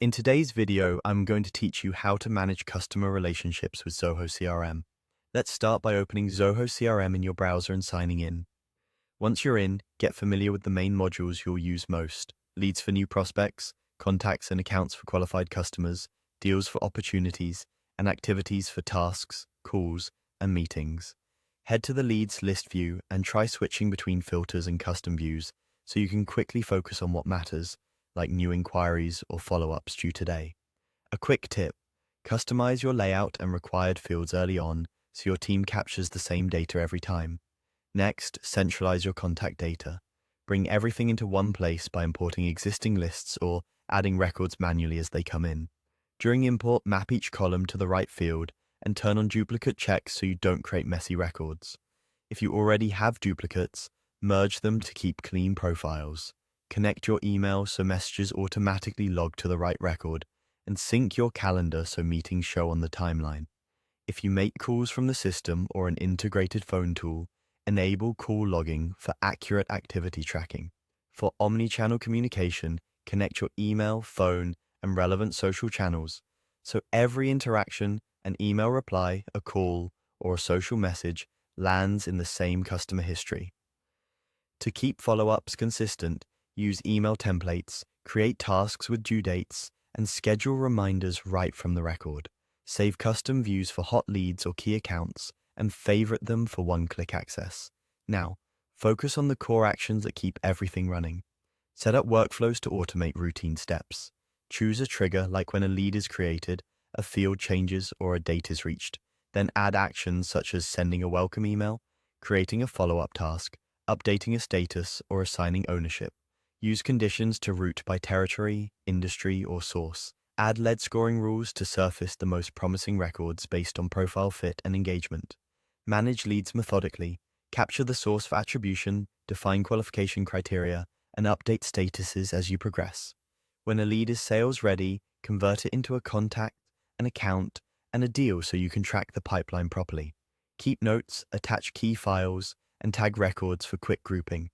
In today's video, I'm going to teach you how to manage customer relationships with Zoho CRM. Let's start by opening Zoho CRM in your browser and signing in. Once you're in, get familiar with the main modules you'll use most: leads for new prospects, contacts and accounts for qualified customers, deals for opportunities, and activities for tasks, calls, and meetings. Head to the leads list view and try switching between filters and custom views so you can quickly focus on what matters, like new inquiries or follow-ups due today. A quick tip: customize your layout and required fields early on so your team captures the same data every time. Next, centralize your contact data. Bring everything into one place by importing existing lists or adding records manually as they come in. During import, map each column to the right field and turn on duplicate checks so you don't create messy records. If you already have duplicates, merge them to keep clean profiles. Connect your email so messages automatically log to the right record, and sync your calendar so meetings show on the timeline. If you make calls from the system or an integrated phone tool, enable call logging for accurate activity tracking. For omni-channel communication, connect your email, phone, and relevant social channels so every interaction, an email reply, a call, or a social message lands in the same customer history. To keep follow-ups consistent, use email templates, create tasks with due dates, and schedule reminders right from the record. Save custom views for hot leads or key accounts, and favorite them for one-click access. Now, focus on the core actions that keep everything running. Set up workflows to automate routine steps. Choose a trigger like when a lead is created, a field changes, or a date is reached. Then add actions such as sending a welcome email, creating a follow-up task, updating a status, or assigning ownership. Use conditions to route by territory, industry, or source. Add lead scoring rules to surface the most promising records based on profile fit and engagement. Manage leads methodically. Capture the source for attribution, define qualification criteria, and update statuses as you progress. When a lead is sales ready, convert it into a contact, an account, and a deal so you can track the pipeline properly. Keep notes, attach key files, and tag records for quick grouping.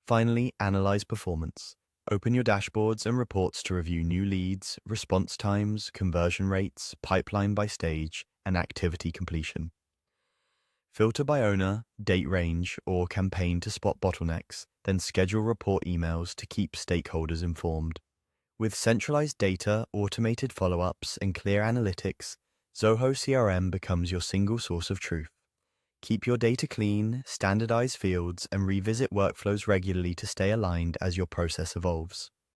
Finally, analyze performance. Open your dashboards and reports to review new leads, response times, conversion rates, pipeline by stage, and activity completion. Filter by owner, date range, or campaign to spot bottlenecks, then schedule report emails to keep stakeholders informed. With centralized data, automated follow-ups, and clear analytics, Zoho CRM becomes your single source of truth. Keep your data clean, standardize fields, and revisit workflows regularly to stay aligned as your process evolves.